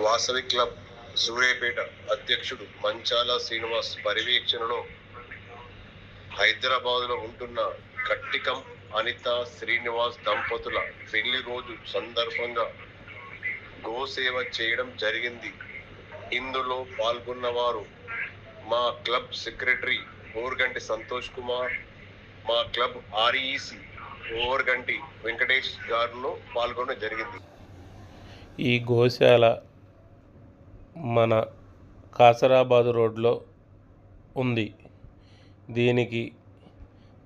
Vasavi club Suryapet అధ్యక్షుడు మంచాల శ్రీనివాస్ పర్యవేక్షణలో హైదరాబాద్లో ఉంటున్న కట్టికం అనిత శ్రీనివాస్ దంపతుల పెళ్లి రోజు సందర్భంగా గోసేవ చేయడం జరిగింది. ఇందులో పాల్గొన్నవారు మా క్లబ్ సెక్రటరీ ఓర్గంటి సంతోష్ కుమార్, మా క్లబ్ ఆర్ఈసి ఓర్గంటి వెంకటేష్ గారు పాల్గొనడం జరిగింది. ఈ గోశాల మన కాసరాబాద్ రోడ్లో ఉంది. దీనికి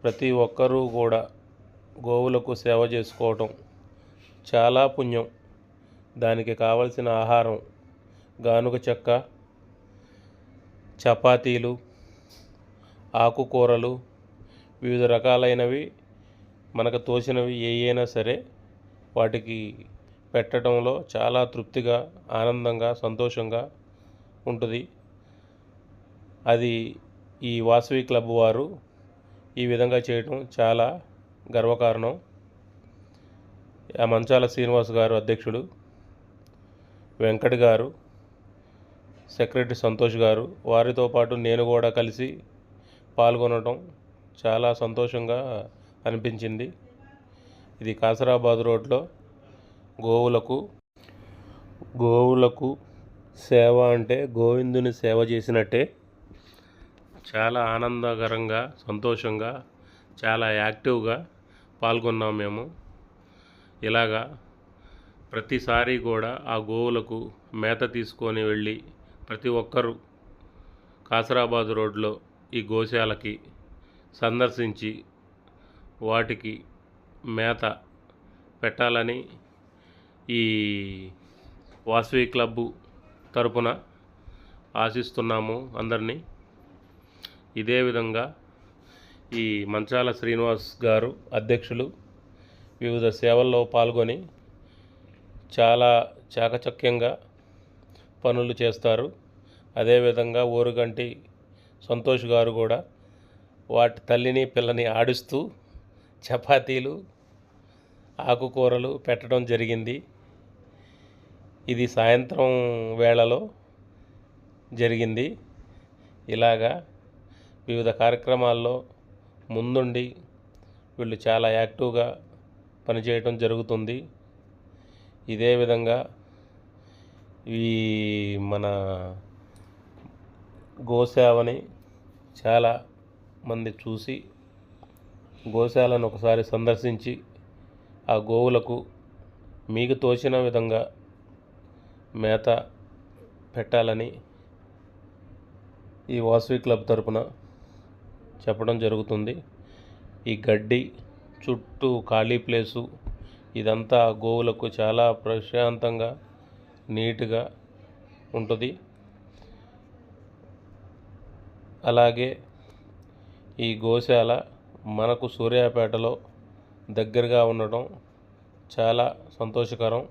ప్రతి ఒక్కరూ కూడా గోవులకు సేవ చేసుకోవటం చాలా పుణ్యం. దానికి కావలసిన ఆహారం గానుగ చెక్క, చపాతీలు, ఆకుకూరలు, వివిధ రకాలైనవి మనకు తోచినవి ఏయైనా సరే వాటికి పెట్టడంలో చాలా తృప్తిగా, ఆనందంగా, సంతోషంగా ఉంటుంది. అది ఈ వాసవి క్లబ్ వారు ఈ విధంగా చేయటం చాలా గర్వకారణం. ఆ మంచాల శ్రీనివాస్ గారు అధ్యక్షుడు, వెంకట్ గారు సెక్రటరీ సంతోష్ గారు, వారితో పాటు నేను కూడా కలిసి పాల్గొనడం చాలా సంతోషంగా అనిపించింది. ఇది కాసరాబాద్ రోడ్లో గోవులకు సేవ అంటే గోవిందుని సేవ చేసినట్టే. చాలా ఆనందకరంగా, సంతోషంగా, చాలా యాక్టివ్గా పాల్గొన్నాం మేము. ఇలాగా ప్రతిసారి కూడా ఆ గోవులకు మేత తీసుకొని వెళ్ళి ప్రతి ఒక్కరూ కాసరాబాద్ రోడ్లో ఈ గోశాలకి సందర్శించి వాటికి మేత పెట్టాలని ఈ వాసవి క్లబ్బు తరపున ఆశిస్తున్నాము అందరినీ. ఇదే విధంగా ఈ మంచాల శ్రీనివాస్ గారు అధ్యక్షులు వివిధ సేవల్లో పాల్గొని చాలా చాకచక్యంగా పనులు చేస్తారు. అదేవిధంగా ఓరుగంటి సంతోష్ గారు కూడా వాటి తల్లిని పిల్లని ఆడిస్తూ చపాతీలు, ఆకుకూరలు పెట్టడం జరిగింది. ఇది సాయంత్రం వేళలో జరిగింది. ఇలాగా వివిధ కార్యక్రమాల్లో ముందుండి వీళ్ళు చాలా యాక్టివ్గా పనిచేయడం జరుగుతుంది. ఇదే విధంగా ఈ మన గోసేవని చాలా మంది చూసి గోశాలను ఒకసారి సందర్శించి ఆ గోవులకు మీకు తోచిన విధంగా మేత పెట్టాలని ఈ వాసవి క్లబ్ తరపున చెప్పడం జరుగుతుంది. ఈ గడ్డి చుట్టూ ఖాళీ ప్లేసు ఇదంతా గోవులకు చాలా ప్రశాంతంగా, నీట్గా ఉంటుంది. అలాగే ఈ గోశాల మనకు సూర్యాపేటలో దగ్గరగా ఉండటం చాలా సంతోషకరం.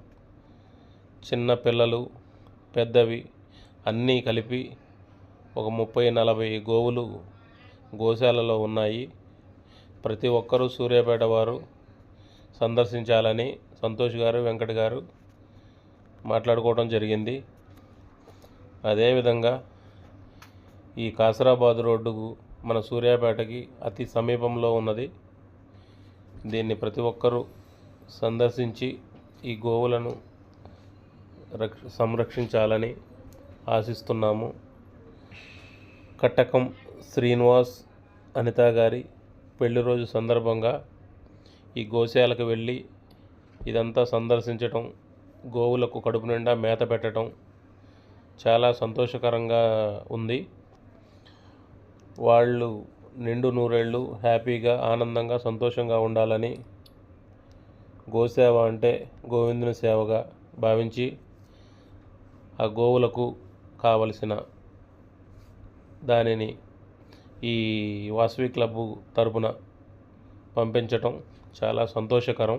చిన్న పిల్లలు, పెద్దవి అన్నీ కలిపి ఒక 30-40 గోవులు గోశాలలో ఉన్నాయి. ప్రతి ఒక్కరూ సూర్యాపేట వారు సందర్శించాలని సంతోష్ గారు, వెంకట్ గారు మాట్లాడుకోవడం జరిగింది. అదేవిధంగా ఈ కాసరాబాద్ రోడ్డుకు మన సూర్యాపేటకి అతి సమీపంలో ఉన్నది. దీన్ని ప్రతి ఒక్కరూ సందర్శించి ఈ గోవులను సంరక్షించాలని ఆశిస్తున్నాము. కట్టకం శ్రీనివాస్ అనిత గారి పెళ్లి రోజు సందర్భంగా ఈ గోశాలకు వెళ్ళి ఇదంతా సందర్శించటం, గోవులకు కడుపు నిండా మేత పెట్టడం చాలా సంతోషకరంగా ఉంది. వాళ్ళు నిండు నూరేళ్ళు హ్యాపీగా, ఆనందంగా, సంతోషంగా ఉండాలని గోసేవ అంటే గోవిందుని సేవగా భావించి ఆ గోవులకు కావలసిన దానిని ఈ వాసవి క్లబ్బు తరపున పంపించటం చాలా సంతోషకరం.